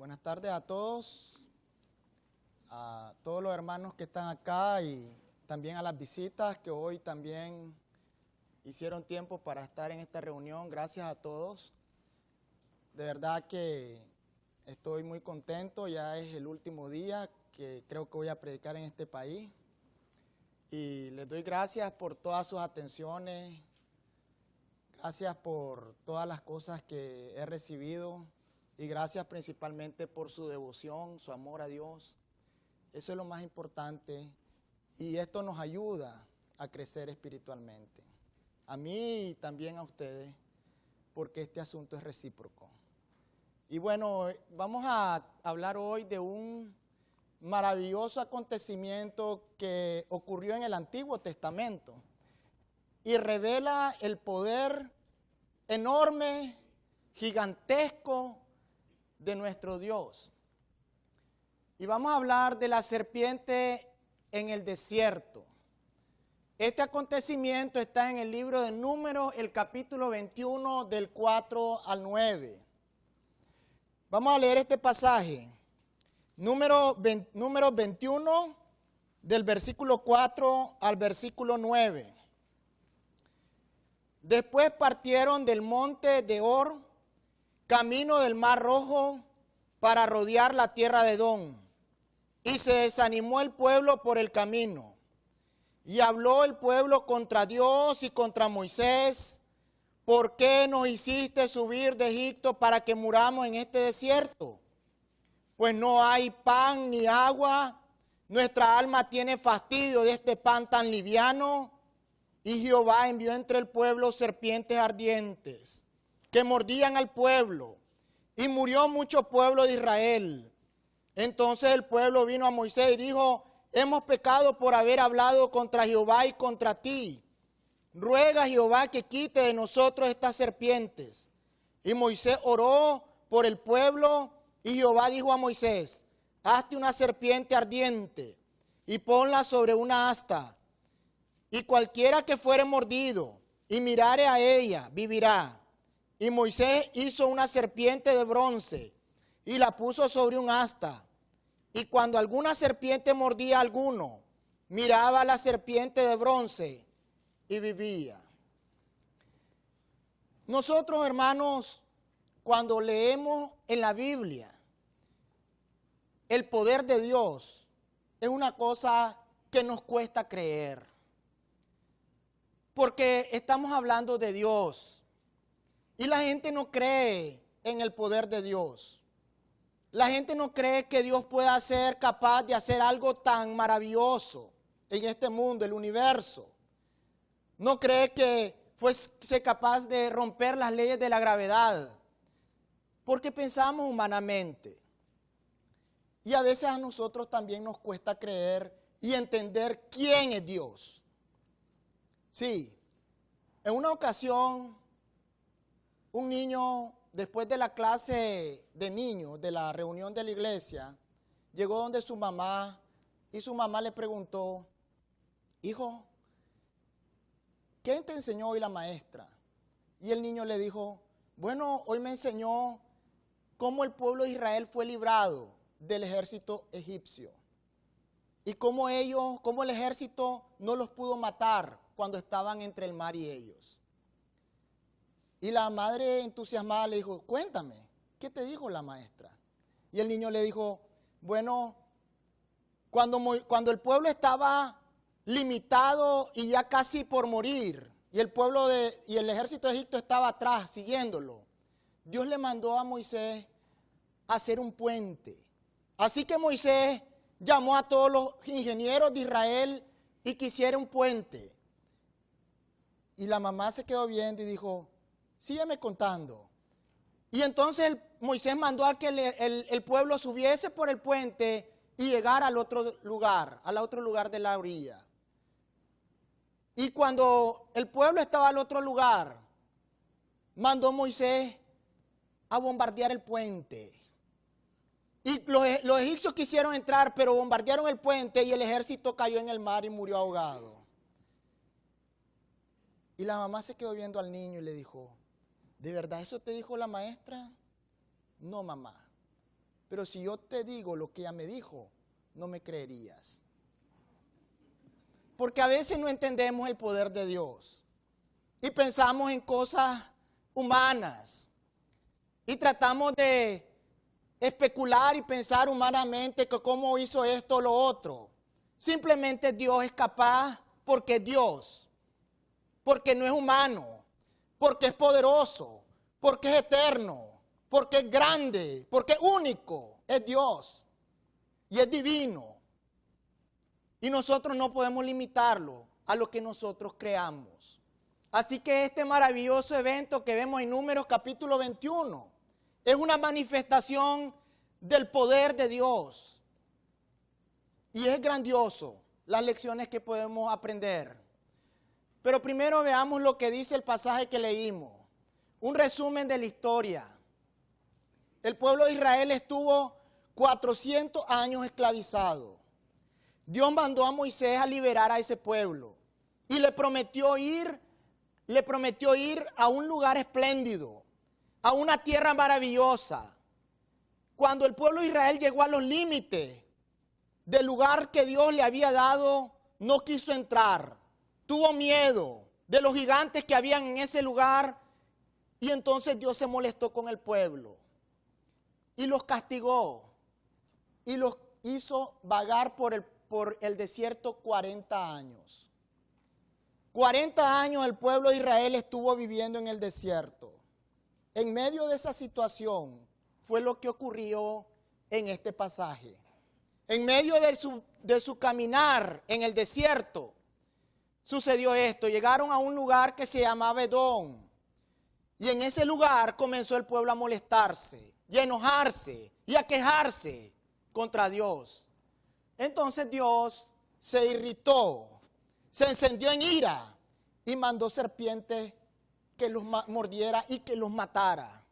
Buenas tardes a todos los hermanos que están acá y también a las visitas que hoy también hicieron tiempo para estar en esta reunión. Gracias a todos. De verdad que estoy muy contento, ya es el último día que creo que voy a predicar en este país. Y les doy gracias por todas sus atenciones, gracias por todas las cosas que he recibido y gracias principalmente por su devoción, su amor a Dios. Eso es lo más importante y esto nos ayuda a crecer espiritualmente. A mí y también a ustedes, porque este asunto es recíproco. Y bueno, vamos a hablar hoy de un maravilloso acontecimiento que ocurrió en el Antiguo Testamento y revela el poder enorme, gigantesco de nuestro Dios. Y vamos a hablar de la serpiente en el desierto. Este acontecimiento está en el libro de Números, el capítulo 21, del 4 al 9. Vamos a leer este pasaje. Número 21, del versículo 4 al versículo 9. Después partieron del monte de Hor, camino del Mar Rojo, para rodear la tierra de Edom. Y se desanimó el pueblo por el camino. Y habló el pueblo contra Dios y contra Moisés. ¿Por qué nos hiciste subir de Egipto para que muramos en este desierto? Pues no hay pan ni agua, nuestra alma tiene fastidio de este pan tan liviano. Y Jehová envió entre el pueblo serpientes ardientes, que mordían al pueblo, y murió mucho pueblo de Israel. Entonces el pueblo vino a Moisés y dijo: hemos pecado por haber hablado contra Jehová y contra ti. Ruega a Jehová que quite de nosotros estas serpientes. Y Moisés oró por el pueblo, y Jehová dijo a Moisés: hazte una serpiente ardiente y ponla sobre una asta, y cualquiera que fuere mordido y mirare a ella vivirá. Y Moisés hizo una serpiente de bronce y la puso sobre un asta. Y cuando alguna serpiente mordía a alguno, miraba a la serpiente de bronce y vivía. Nosotros, hermanos, cuando leemos en la Biblia el poder de Dios, es una cosa que nos cuesta creer. Porque estamos hablando de Dios y la gente no cree en el poder de Dios. La gente no cree que Dios pueda ser capaz de hacer algo tan maravilloso en este mundo, el universo. No cree que fuese capaz de romper las leyes de la gravedad, porque pensamos humanamente. Y a veces a nosotros también nos cuesta creer y entender quién es Dios. Sí, en una ocasión, un niño, después de la clase de niños, de la reunión de la iglesia, llegó donde su mamá y su mamá le preguntó: hijo, ¿qué te enseñó hoy la maestra? Y el niño le dijo: bueno, hoy me enseñó cómo el pueblo de Israel fue librado del ejército egipcio y cómo el ejército no los pudo matar cuando estaban entre el mar y ellos. Y la madre entusiasmada le dijo: cuéntame, ¿qué te dijo la maestra? Y el niño le dijo: bueno, cuando el pueblo estaba limitado y ya casi por morir, y el ejército de Egipto estaba atrás siguiéndolo, Dios le mandó a Moisés a hacer un puente. Así que Moisés llamó a todos los ingenieros de Israel y que hiciera un puente. Y la mamá se quedó viendo y dijo: sígueme contando. Y entonces Moisés mandó a que el pueblo subiese por el puente y llegara al otro lugar de la orilla. Y cuando el pueblo estaba al otro lugar, mandó Moisés a bombardear el puente. Y los egipcios quisieron entrar, pero bombardearon el puente y el ejército cayó en el mar y murió ahogado. Y la mamá se quedó viendo al niño y le dijo: ¿de verdad eso te dijo la maestra? No, mamá. pero si yo te digo lo que ella me dijo, no me creerías. Porque a veces no entendemos el poder de Dios y pensamos en cosas humanas y tratamos de especular y pensar humanamente que cómo hizo esto o lo otro. Simplemente Dios es capaz porque es Dios, porque no es humano, porque es poderoso, porque es eterno, porque es grande, porque es único, es Dios y es divino. Y nosotros no podemos limitarlo a lo que nosotros creamos. Así que este maravilloso evento que vemos en Números capítulo 21 es una manifestación del poder de Dios. Y es grandioso las lecciones que podemos aprender. Pero primero veamos lo que dice el pasaje que leímos. Un resumen de la historia. El pueblo de Israel estuvo 400 años esclavizado. Dios mandó a Moisés a liberar a ese pueblo y le prometió ir a un lugar espléndido, a una tierra maravillosa. Cuando el pueblo de Israel llegó a los límites del lugar que Dios le había dado, no quiso entrar. Tuvo miedo de los gigantes que habían en ese lugar y entonces Dios se molestó con el pueblo y los castigó y los hizo vagar por el desierto 40 años. 40 años el pueblo de Israel estuvo viviendo en el desierto. En medio de esa situación fue lo que ocurrió en este pasaje. En medio de su caminar en el desierto sucedió esto. Llegaron a un lugar que se llamaba Edom. Y en ese lugar comenzó el pueblo a molestarse y a enojarse y a quejarse contra Dios. Entonces Dios se irritó, se encendió en ira y mandó serpientes que los mordiera y que los matara.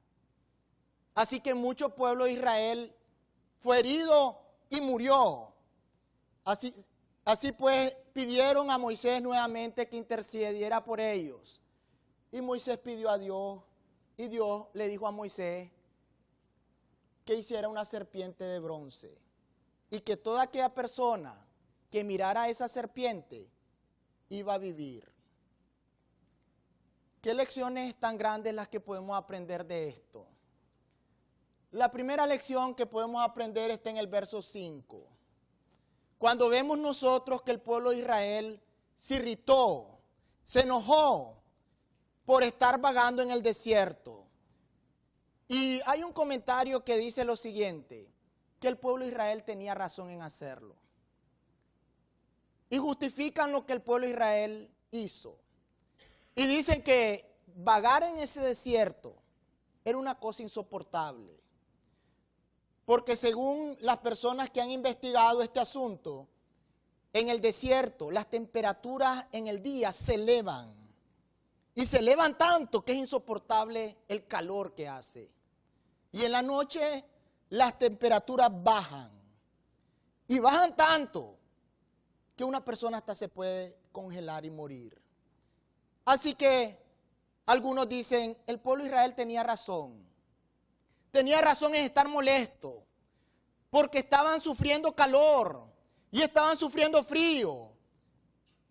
Así que mucho pueblo de Israel fue herido y murió. Así pues pidieron a Moisés nuevamente que intercediera por ellos. Y Moisés pidió a Dios y Dios le dijo a Moisés que hiciera una serpiente de bronce. Y que toda aquella persona que mirara a esa serpiente iba a vivir. ¿Qué lecciones tan grandes las que podemos aprender de esto? La primera lección que podemos aprender está en el verso 5. Cuando vemos nosotros que el pueblo de Israel se irritó, se enojó por estar vagando en el desierto. Y hay un comentario que dice lo siguiente, que el pueblo de Israel tenía razón en hacerlo. Y justifican lo que el pueblo de Israel hizo. Y dicen que vagar en ese desierto era una cosa insoportable. Porque según las personas que han investigado este asunto, en el desierto las temperaturas en el día se elevan. Y se elevan tanto que es insoportable el calor que hace. Y en la noche las temperaturas bajan. Y bajan tanto que una persona hasta se puede congelar y morir. Así que algunos dicen, el pueblo de Israel tenía razón. Tenía razón en estar molesto, porque estaban sufriendo calor y estaban sufriendo frío.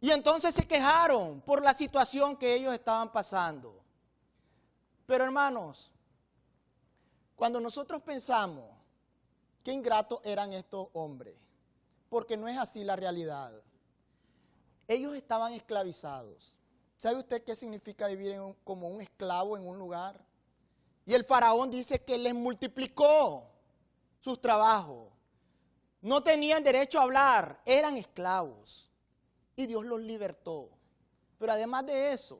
Y entonces se quejaron por la situación que ellos estaban pasando. Pero hermanos, cuando nosotros pensamos qué ingratos eran estos hombres, porque no es así la realidad. Ellos estaban esclavizados. ¿Sabe usted qué significa vivir como un esclavo en un lugar? Y el faraón dice que les multiplicó sus trabajos. No tenían derecho a hablar, eran esclavos. Y Dios los libertó. Pero además de eso,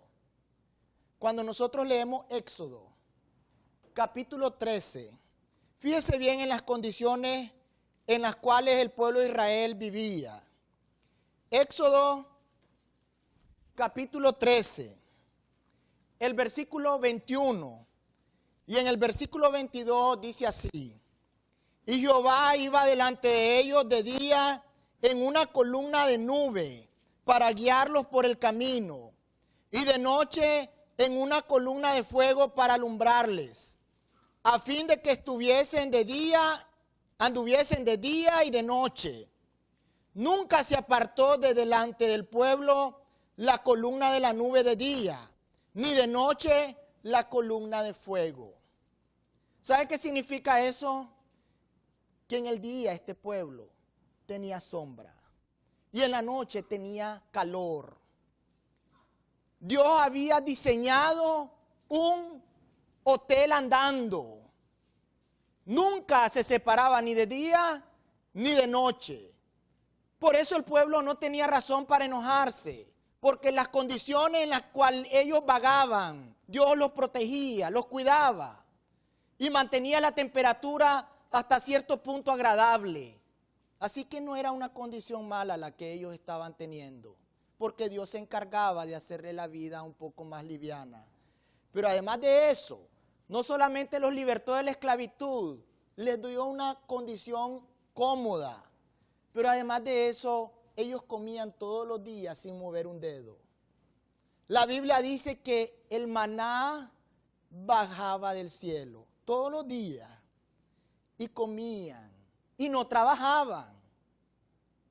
cuando nosotros leemos Éxodo, capítulo 13, fíjese bien en las condiciones en las cuales el pueblo de Israel vivía. Éxodo, capítulo 13, el versículo 21, y en el versículo 22 dice así: y Jehová iba delante de ellos de día en una columna de nube para guiarlos por el camino, y de noche en una columna de fuego para alumbrarles, a fin de que estuviesen de día anduviesen de día y de noche. Nunca se apartó de delante del pueblo la columna de la nube de día, ni de noche la columna de fuego. ¿Sabe qué significa eso? Que en el día este pueblo tenía sombra y en la noche tenía calor. Dios había diseñado un hotel andando. Nunca se separaba ni de día ni de noche. Por eso el pueblo no tenía razón para enojarse, porque las condiciones en las cuales ellos vagaban, Dios los protegía, los cuidaba y mantenía la temperatura hasta cierto punto agradable. Así que no era una condición mala la que ellos estaban teniendo, porque Dios se encargaba de hacerle la vida un poco más liviana. Pero además de eso, no solamente los libertó de la esclavitud, les dio una condición cómoda, pero además de eso, ellos comían todos los días sin mover un dedo. La Biblia dice que el maná bajaba del cielo todos los días y comían y no trabajaban.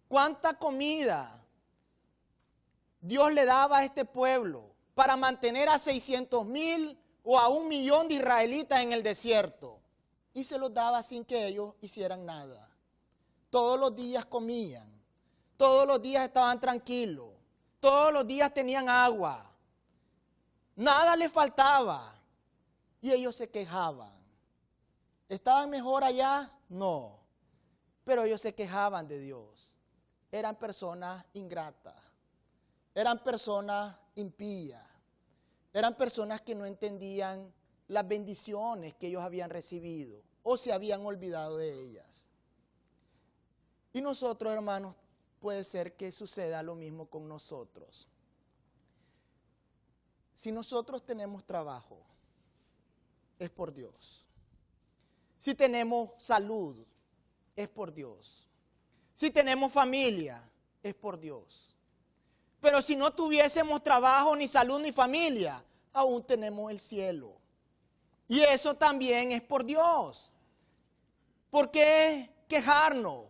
¿Cuánta comida Dios le daba a este pueblo para mantener a 600,000 o a 1,000,000 de israelitas en el desierto? Y se los daba sin que ellos hicieran nada. Todos los días comían, todos los días estaban tranquilos, todos los días tenían agua, nada les faltaba y ellos se quejaban. ¿Estaban mejor allá? No, pero ellos se quejaban de Dios. Eran personas ingratas, eran personas impías, eran personas que no entendían las bendiciones que ellos habían recibido o se habían olvidado de ellas. Y nosotros, hermanos, puede ser que suceda lo mismo con nosotros. Si nosotros tenemos trabajo, es por Dios. Si tenemos salud, es por Dios. Si tenemos familia, es por Dios. Pero si no tuviésemos trabajo, ni salud, ni familia, aún tenemos el cielo. Y eso también es por Dios. ¿Por qué quejarnos?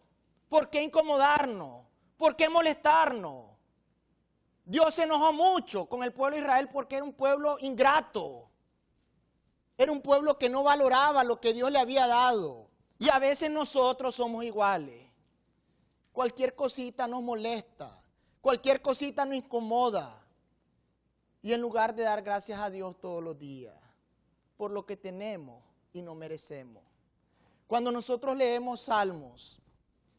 ¿Por qué incomodarnos? ¿Por qué molestarnos? Dios se enojó mucho con el pueblo de Israel porque era un pueblo ingrato. Era un pueblo que no valoraba lo que Dios le había dado. Y a veces nosotros somos iguales. Cualquier cosita nos molesta. Cualquier cosita nos incomoda. Y en lugar de dar gracias a Dios todos los días por lo que tenemos y no merecemos. Cuando nosotros leemos salmos,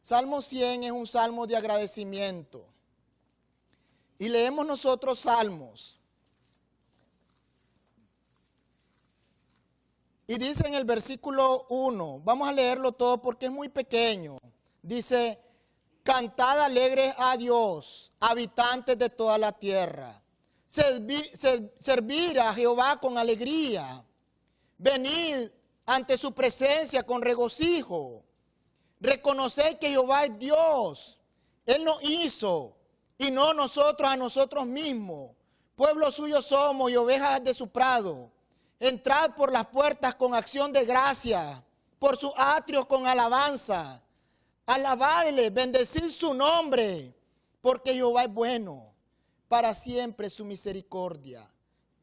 Salmo 100 es un salmo de agradecimiento. Y leemos nosotros salmos. Y dice en el versículo 1, vamos a leerlo todo porque es muy pequeño. Dice, cantad alegres a Dios, habitantes de toda la tierra. Servir a Jehová con alegría. Venid ante su presencia con regocijo. Reconoced que Jehová es Dios. Él nos hizo y no nosotros a nosotros mismos. Pueblo suyo somos y ovejas de su prado. Entrad por las puertas con acción de gracia, por sus atrios con alabanza. Alabadle, bendecid su nombre, porque Jehová es bueno. Para siempre su misericordia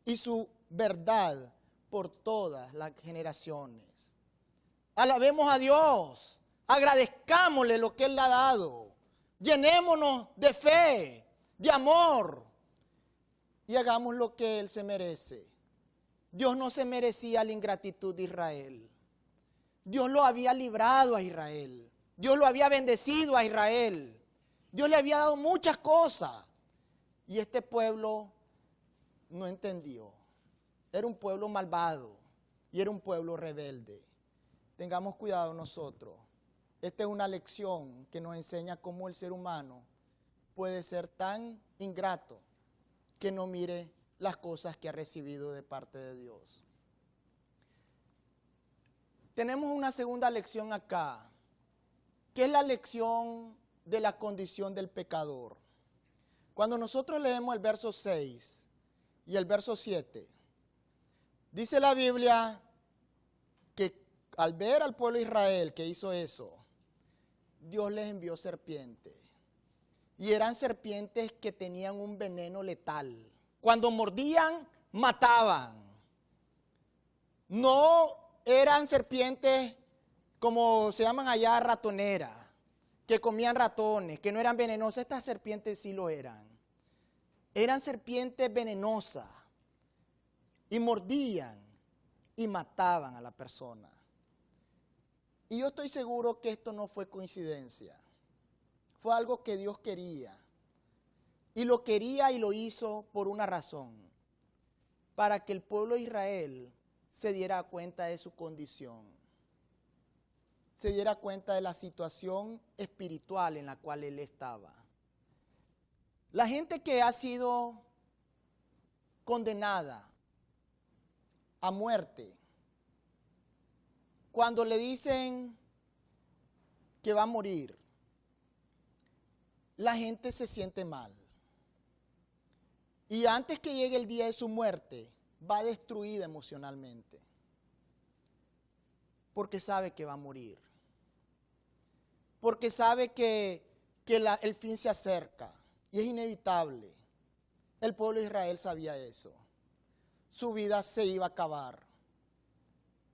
y su verdad por todas las generaciones. Alabemos a Dios. Agradezcámosle lo que Él le ha dado. Llenémonos de fe, de amor y hagamos lo que Él se merece. Dios no se merecía la ingratitud de Israel. Dios lo había librado a Israel. Dios lo había bendecido a Israel. Dios le había dado muchas cosas. Y este pueblo no entendió. Era un pueblo malvado y era un pueblo rebelde. Tengamos cuidado nosotros. Esta es una lección que nos enseña cómo el ser humano puede ser tan ingrato que no mire las cosas que ha recibido de parte de Dios. Tenemos una segunda lección acá, que es la lección de la condición del pecador. Cuando nosotros leemos el verso 6 y el verso 7, dice la Biblia que al ver al pueblo de Israel que hizo eso, Dios les envió serpientes. Y eran serpientes que tenían un veneno letal. Cuando mordían, mataban. No eran serpientes como se llaman allá, ratoneras, que comían ratones, que no eran venenosas. Estas serpientes sí lo eran. Eran serpientes venenosas y mordían y mataban a la persona. Y yo estoy seguro que esto no fue coincidencia. Fue algo que Dios quería. Y lo quería y lo hizo por una razón. Para que el pueblo de Israel se diera cuenta de su condición. Se diera cuenta de la situación espiritual en la cual él estaba. La gente que ha sido condenada a muerte, cuando le dicen que va a morir, la gente se siente mal. Y antes que llegue el día de su muerte, va destruida emocionalmente. Porque sabe que va a morir. Porque sabe que el fin se acerca. Y es inevitable. El pueblo de Israel sabía eso. Su vida se iba a acabar.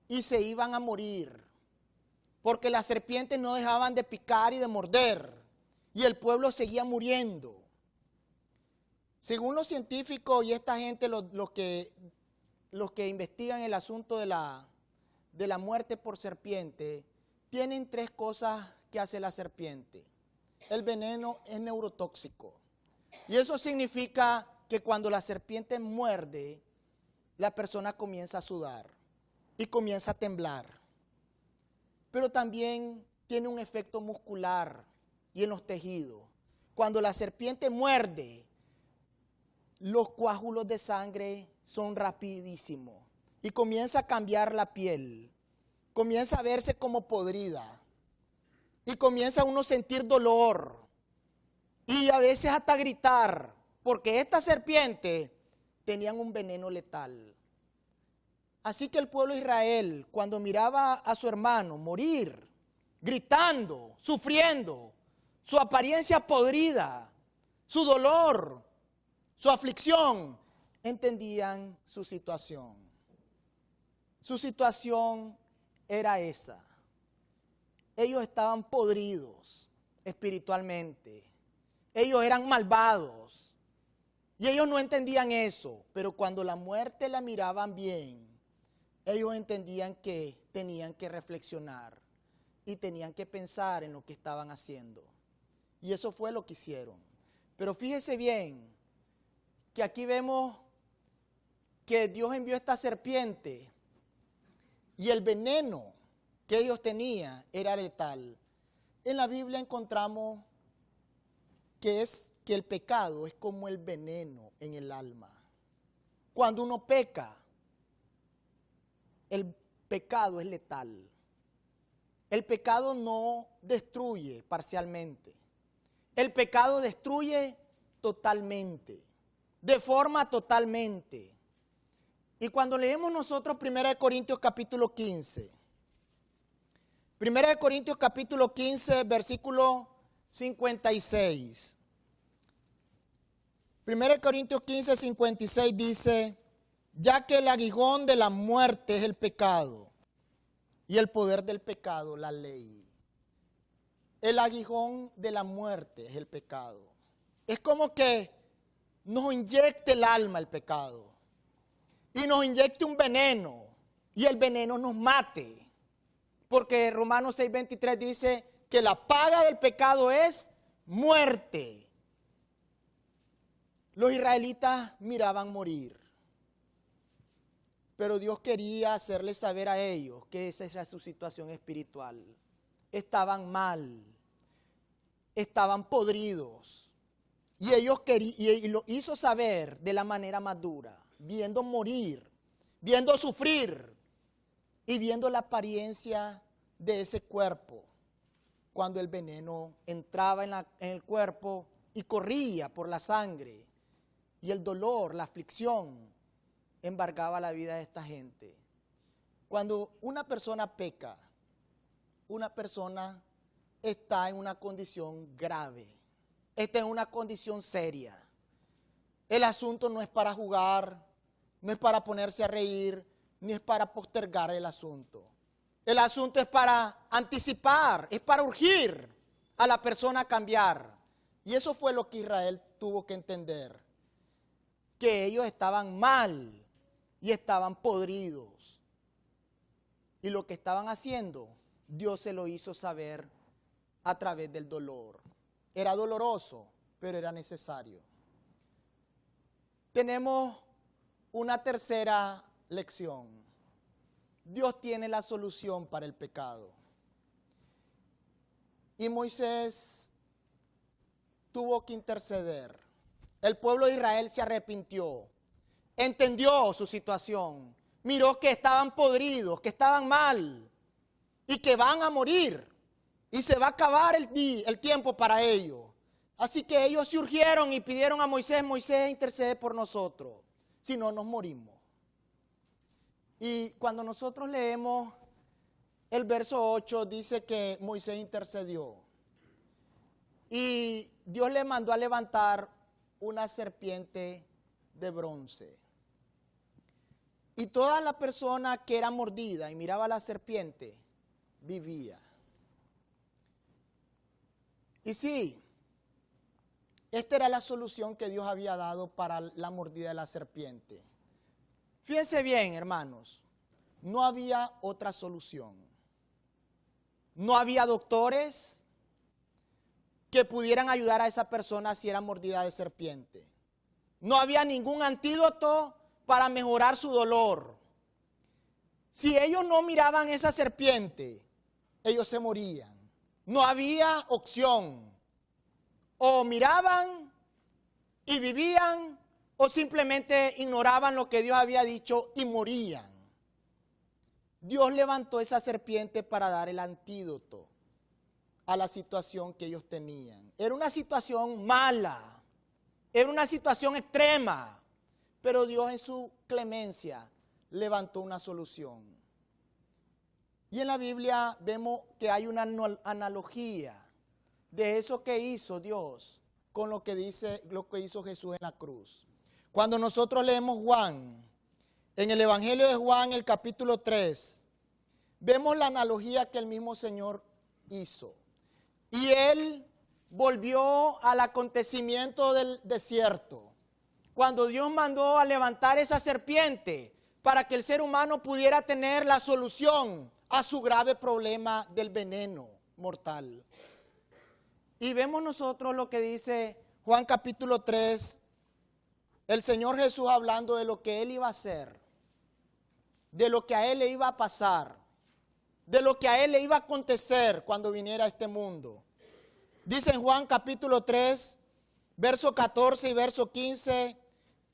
Y se iban a morir. Porque las serpientes no dejaban de picar y de morder. Y el pueblo seguía muriendo. Según los científicos y esta gente, los que investigan el asunto de la muerte por serpiente, tienen 3 cosas que hace la serpiente. El veneno es neurotóxico. Y eso significa que cuando la serpiente muerde, la persona comienza a sudar y comienza a temblar. Pero también tiene un efecto muscular y en los tejidos. Cuando la serpiente muerde, los coágulos de sangre son rapidísimos y comienza a cambiar la piel, comienza a verse como podrida y comienza uno a sentir dolor y a veces hasta gritar, porque estas serpientes tenían un veneno letal. Así que el pueblo de Israel, cuando miraba a su hermano morir, gritando, sufriendo, su apariencia podrida, su dolor, su aflicción, entendían su situación. Su situación era esa. Ellos estaban podridos espiritualmente. Ellos eran malvados. Y ellos no entendían eso. Pero cuando la muerte la miraban bien, ellos entendían que tenían que reflexionar y tenían que pensar en lo que estaban haciendo. Y eso fue lo que hicieron. Pero fíjese bien, que aquí vemos que Dios envió esta serpiente y el veneno que ellos tenían era letal. En la Biblia encontramos que el pecado es como el veneno en el alma. Cuando uno peca, el pecado es letal. El pecado no destruye parcialmente. El pecado destruye totalmente. Deforma totalmente. Y cuando leemos nosotros 1 Corintios capítulo 15, 1 Corintios capítulo 15, versículo 56. 1 Corintios 15, 56 dice, ya que el aguijón de la muerte es el pecado, y el poder del pecado, la ley. El aguijón de la muerte es el pecado. Es como que nos inyecte el alma el pecado y nos inyecte un veneno y el veneno nos mate. Porque Romanos 6:23 dice que la paga del pecado es muerte. Los israelitas miraban morir, pero Dios quería hacerles saber a ellos que esa era su situación espiritual. Estaban mal, estaban podridos. Y ellos y lo hizo saber de la manera más dura, viendo morir, viendo sufrir y viendo la apariencia de ese cuerpo. Cuando el veneno entraba en el cuerpo y corría por la sangre y el dolor, la aflicción, embargaba la vida de esta gente. Cuando una persona peca, una persona está en una condición grave, está en una condición seria. El asunto no es para jugar, no es para ponerse a reír, ni es para postergar el asunto. El asunto es para anticipar, es para urgir a la persona a cambiar. Y eso fue lo que Israel tuvo que entender, que ellos estaban mal y estaban podridos. Y lo que estaban haciendo, Dios se lo hizo saber a través del dolor. Era doloroso, pero era necesario. Tenemos una tercera lección. Dios tiene la solución para el pecado. Y Moisés tuvo que interceder. El pueblo de Israel se arrepintió, entendió su situación, miró que estaban podridos, que estaban mal y que van a morir y se va a acabar el tiempo para ellos. Así que ellos se urgieron y pidieron a Moisés: Moisés, intercede por nosotros, si no nos morimos. Y cuando nosotros leemos el verso 8, dice que Moisés intercedió. Y Dios le mandó a levantar una serpiente de bronce. Y toda la persona que era mordida y miraba a la serpiente, vivía. Y sí, esta era la solución que Dios había dado para la mordida de la serpiente. Fíjense bien, hermanos, no había otra solución. No había doctores que pudieran ayudar a esa persona si era mordida de serpiente. No había ningún antídoto para mejorar su dolor. Si ellos no miraban esa serpiente, ellos se morían. No había opción. O miraban y vivían, o simplemente ignoraban lo que Dios había dicho y morían. Dios levantó esa serpiente para dar el antídoto a la situación que ellos tenían. Era una situación mala, era una situación extrema, pero Dios en su clemencia levantó una solución. Y en la Biblia vemos que hay una analogía de eso que hizo Dios con lo que hizo Jesús en la cruz. Cuando nosotros leemos Juan, en el Evangelio de Juan, el capítulo 3, vemos la analogía que el mismo Señor hizo. Y Él volvió al acontecimiento del desierto, cuando Dios mandó a levantar esa serpiente para que el ser humano pudiera tener la solución a su grave problema del veneno mortal. Y vemos nosotros lo que dice Juan capítulo 3, el Señor Jesús hablando de lo que Él iba a hacer, de lo que a Él le iba a pasar, de lo que a Él le iba a acontecer cuando viniera a este mundo. Dice en Juan capítulo 3, verso 14 y verso 15,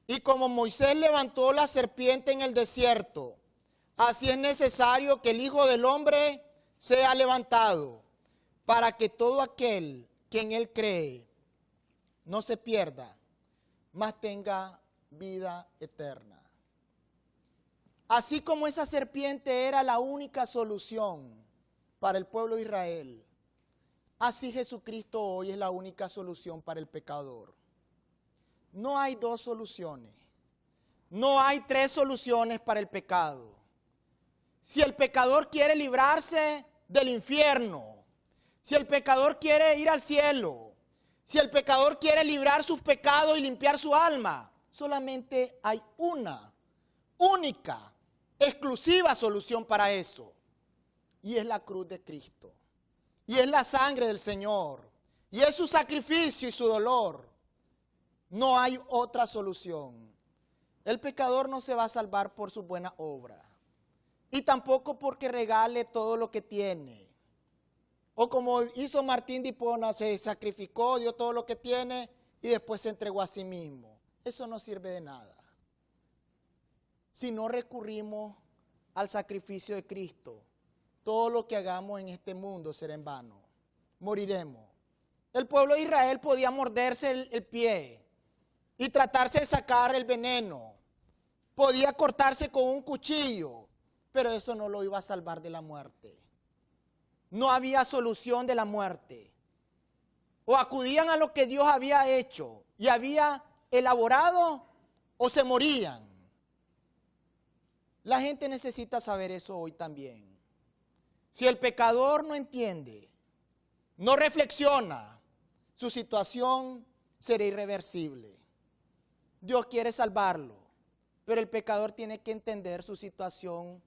y como Moisés levantó la serpiente en el desierto, así es necesario que el Hijo del Hombre sea levantado, para que todo aquel que en Él cree no se pierda, mas tenga vida eterna. Así como esa serpiente era la única solución para el pueblo de Israel, así Jesucristo hoy es la única solución para el pecador. No hay dos soluciones, no hay tres soluciones para el pecado. Si el pecador quiere librarse del infierno, si el pecador quiere ir al cielo, si el pecador quiere librar sus pecados y limpiar su alma, solamente hay una única, exclusiva solución para eso. Y es la cruz de Cristo. Y es la sangre del Señor. Y es su sacrificio y su dolor. No hay otra solución. El pecador no se va a salvar por su buena obra. Y tampoco porque regale todo lo que tiene. O como hizo Martín de Hipona, se sacrificó, dio todo lo que tiene y después se entregó a sí mismo. Eso no sirve de nada. Si no recurrimos al sacrificio de Cristo, todo lo que hagamos en este mundo será en vano. Moriremos. El pueblo de Israel podía morderse el pie y tratarse de sacar el veneno. Podía cortarse con un cuchillo, pero eso no lo iba a salvar de la muerte. no había solución de la muerte. O acudían a lo que Dios había hecho y había elaborado, o se morían. La gente necesita saber eso hoy también. Si el pecador no entiende, no reflexiona, su situación será irreversible. Dios quiere salvarlo, pero el pecador tiene que entender su situación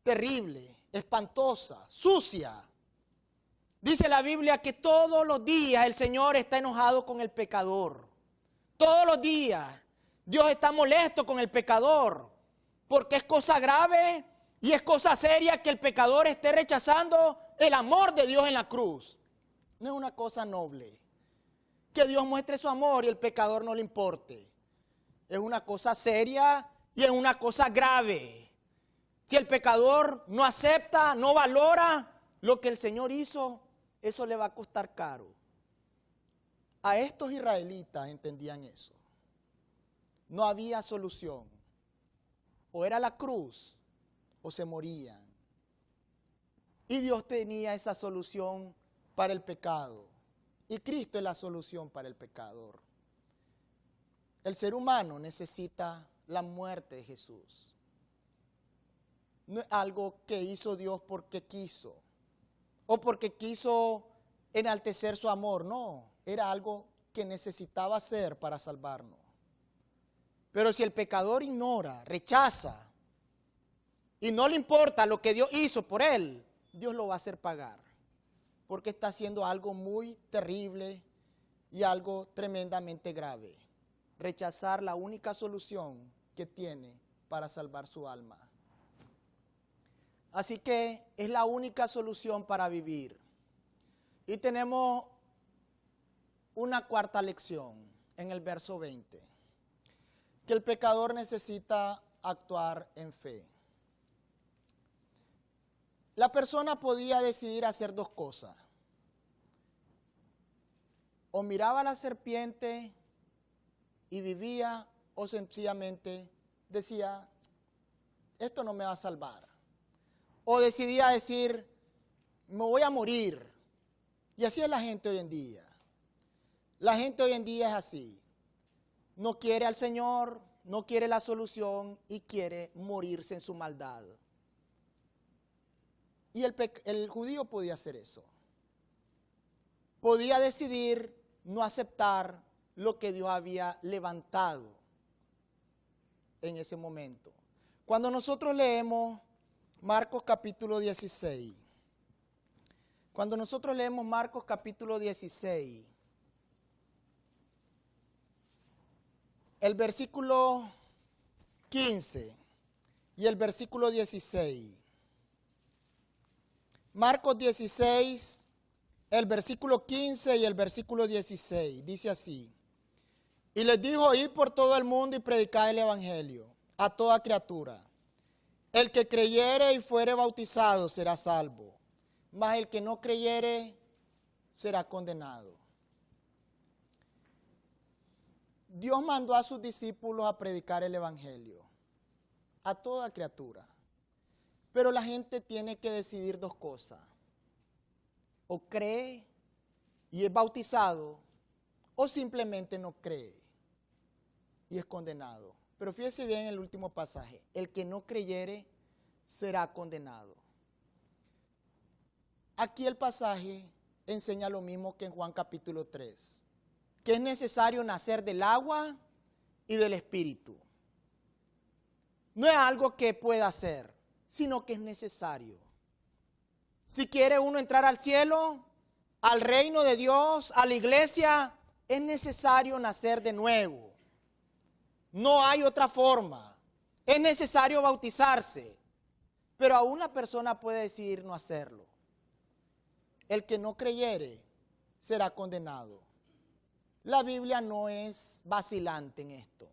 terrible, espantosa, sucia. Dice la Biblia que todos los días el Señor está enojado con el pecador. Todos los días Dios está molesto con el pecador, porque es cosa grave y es cosa seria que el pecador esté rechazando el amor de Dios en la cruz. No es una cosa noble que Dios muestre su amor y el pecador no le importe. Es una cosa seria y es una cosa grave. Si el pecador no acepta, no valora lo que el Señor hizo, eso le va a costar caro. A estos israelitas entendían eso. No había solución. O era la cruz o se morían. Y Dios tenía esa solución para el pecado. Y Cristo es la solución para el pecador. El ser humano necesita la muerte de Jesús. No es algo que hizo Dios porque quiso. O porque quiso enaltecer su amor. No, era algo que necesitaba hacer para salvarnos. Pero si el pecador ignora, rechaza y no le importa lo que Dios hizo por él, Dios lo va a hacer pagar. Porque está haciendo algo muy terrible y algo tremendamente grave. Rechazar la única solución que tiene para salvar su alma. Así que es la única solución para vivir. Y tenemos una cuarta lección en el verso 20. Que el pecador necesita actuar en fe. La persona podía decidir hacer dos cosas. O miraba a la serpiente y vivía, o sencillamente decía, esto no me va a salvar. O decidía decir, me voy a morir. Y así es la gente hoy en día. La gente hoy en día es así. No quiere al Señor, no quiere la solución y quiere morirse en su maldad. Y el judío podía hacer eso. Podía decidir no aceptar lo que Dios había levantado en ese momento. Cuando nosotros leemos Marcos capítulo 16, cuando nosotros leemos Marcos capítulo 16, el versículo 15 y el versículo 16. Marcos 16, el versículo 15 y el versículo 16, dice así. Y les dijo, id por todo el mundo y predicad el evangelio a toda criatura. El que creyere y fuere bautizado será salvo, mas el que no creyere será condenado. Dios mandó a sus discípulos a predicar el evangelio a toda criatura. Pero la gente tiene que decidir dos cosas. O cree y es bautizado, o simplemente no cree y es condenado. Pero fíjese bien el último pasaje. El que no creyere será condenado. Aquí el pasaje enseña lo mismo que en Juan capítulo 3. Que es necesario nacer del agua y del espíritu. No es algo que pueda hacer, sino que es necesario. Si quiere uno entrar al cielo, al reino de Dios, a la iglesia, es necesario nacer de nuevo. No hay otra forma. Es necesario bautizarse. Pero aún la persona puede decidir no hacerlo. El que no creyere será condenado. La Biblia no es vacilante en esto.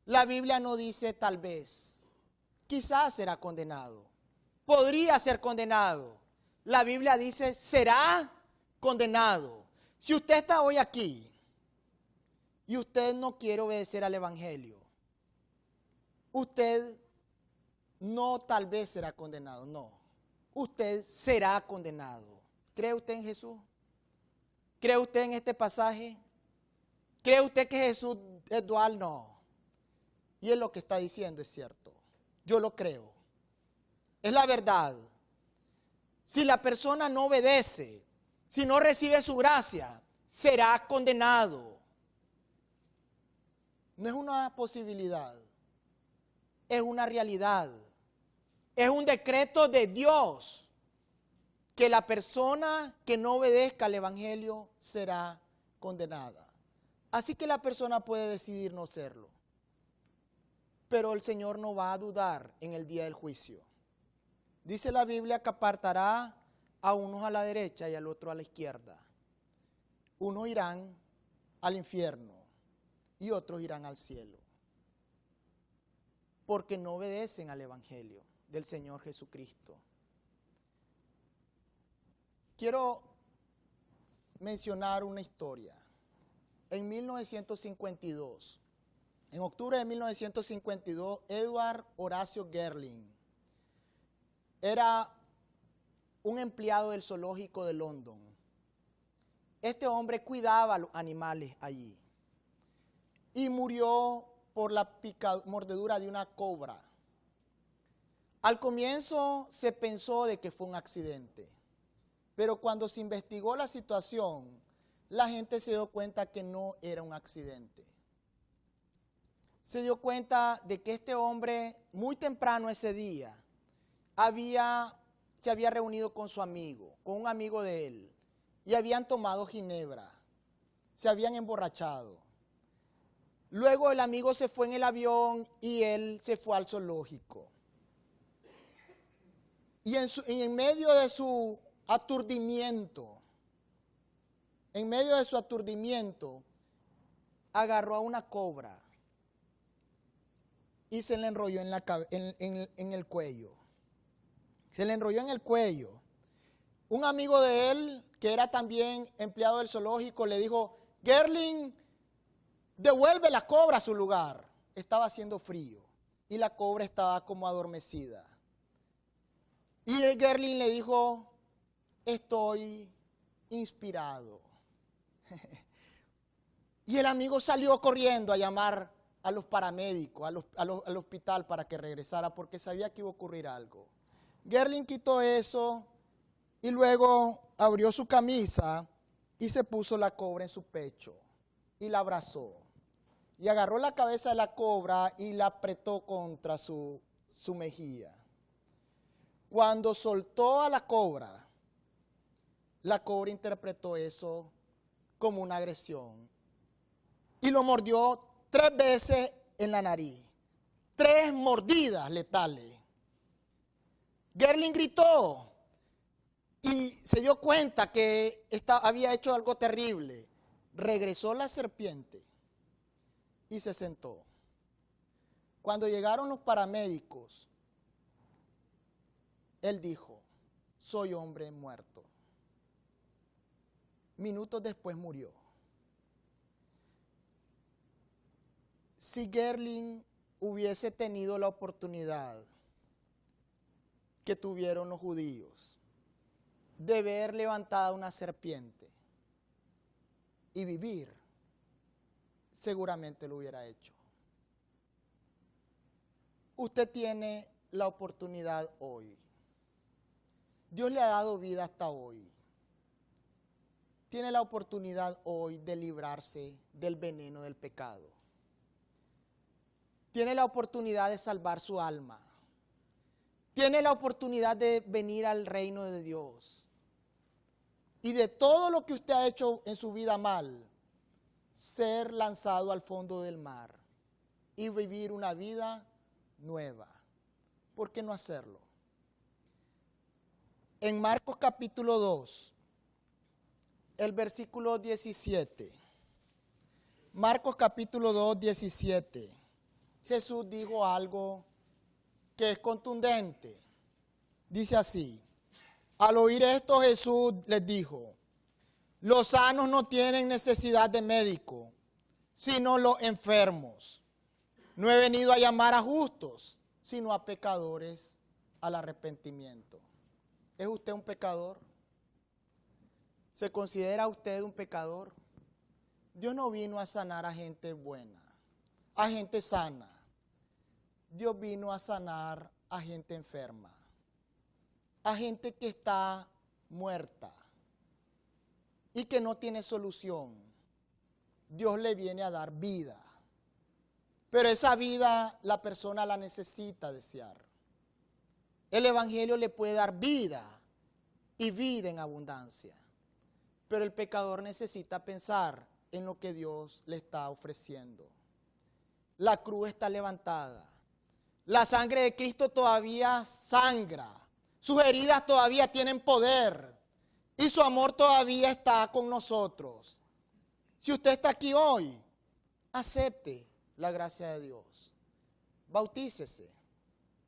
La Biblia no dice tal vez, quizás será condenado, podría ser condenado. La Biblia dice será condenado. Si usted está hoy aquí y usted no quiere obedecer al evangelio, usted no tal vez será condenado, no. usted será condenado. ¿Cree usted en Jesús? ¿Cree usted en este pasaje? ¿Cree usted que Jesús es dual? No. Y es lo que está diciendo, es cierto. Yo lo creo. Es la verdad. Si la persona no obedece, si no recibe su gracia, será condenado. No es una posibilidad, es una realidad. Es un decreto de Dios que la persona que no obedezca al Evangelio será condenada. Así que la persona puede decidir no serlo. Pero el Señor no va a dudar en el día del juicio. Dice la Biblia que apartará a unos a la derecha y al otro a la izquierda. Unos irán al infierno y otros irán al cielo. Porque no obedecen al Evangelio del Señor Jesucristo. Quiero mencionar una historia. En 1952, en octubre de 1952, Edward Horacio Gerling era un empleado del zoológico de London. Este hombre cuidaba a los animales allí y murió por la mordedura de una cobra. Al comienzo se pensó de que fue un accidente, pero cuando se investigó la situación, la gente se dio cuenta que no era un accidente. Se dio cuenta de que este hombre, muy temprano ese día, se había reunido con su amigo, con un amigo de él, y habían tomado ginebra, se habían emborrachado. Luego el amigo se fue en el avión y él se fue al zoológico. Y en medio de su aturdimiento, agarró a una cobra y se le enrolló en el cuello. Se le enrolló en el cuello. Un amigo de él, que era también empleado del zoológico, le dijo: Gerling, devuelve la cobra a su lugar. Estaba haciendo frío y la cobra estaba como adormecida. Y Gerling le dijo: estoy inspirado. Y el amigo salió corriendo a llamar a los paramédicos, al hospital para que regresara, porque sabía que iba a ocurrir algo. Gerling quitó eso y luego abrió su camisa y se puso la cobra en su pecho y la abrazó. Y agarró la cabeza de la cobra y la apretó contra su mejilla. Cuando soltó a la cobra interpretó eso como una agresión y lo mordió 3 veces en la nariz. 3 mordidas letales. Gerling gritó y se dio cuenta que había hecho algo terrible. Regresó la serpiente y se sentó. Cuando llegaron los paramédicos, él dijo: soy hombre muerto. Minutos después murió. Si Gerling hubiese tenido la oportunidad que tuvieron los judíos de ver levantada una serpiente y vivir, seguramente lo hubiera hecho. Usted tiene la oportunidad hoy. Dios le ha dado vida hasta hoy. Tiene la oportunidad hoy de librarse del veneno del pecado. Tiene la oportunidad de salvar su alma. Tiene la oportunidad de venir al reino de Dios. Y de todo lo que usted ha hecho en su vida mal, ser lanzado al fondo del mar y vivir una vida nueva. ¿Por qué no hacerlo? En Marcos capítulo 2, el versículo 17. Marcos capítulo 2, 17. Jesús dijo algo que es contundente. Dice así: al oír esto Jesús les dijo: los sanos no tienen necesidad de médico, sino los enfermos. No he venido a llamar a justos, sino a pecadores al arrepentimiento. ¿Es usted un pecador? ¿Se considera usted un pecador? Dios no vino a sanar a gente buena, a gente sana. Dios vino a sanar a gente enferma, a gente que está muerta y que no tiene solución. Dios le viene a dar vida. Pero esa vida la persona la necesita desear. El Evangelio le puede dar vida y vida en abundancia. Pero el pecador necesita pensar en lo que Dios le está ofreciendo. La cruz está levantada. La sangre de Cristo todavía sangra. Sus heridas todavía tienen poder. Y su amor todavía está con nosotros. Si usted está aquí hoy, acepte la gracia de Dios. Bautícese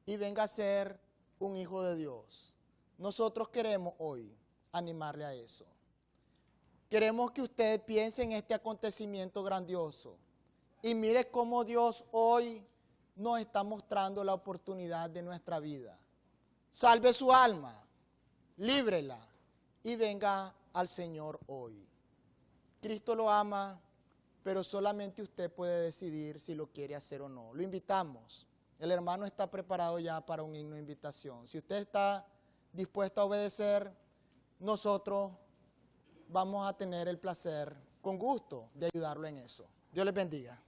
y venga a ser un hijo de Dios. Nosotros queremos hoy animarle a eso. Queremos que usted piense en este acontecimiento grandioso y mire cómo Dios hoy nos está mostrando la oportunidad de nuestra vida. Salve su alma, líbrela y venga al Señor hoy. Cristo lo ama, pero solamente usted puede decidir si lo quiere hacer o no. Lo invitamos. El hermano está preparado ya para un himno de invitación. Si usted está dispuesto a obedecer, nosotros vamos a tener el placer, con gusto, de ayudarlo en eso. Dios les bendiga.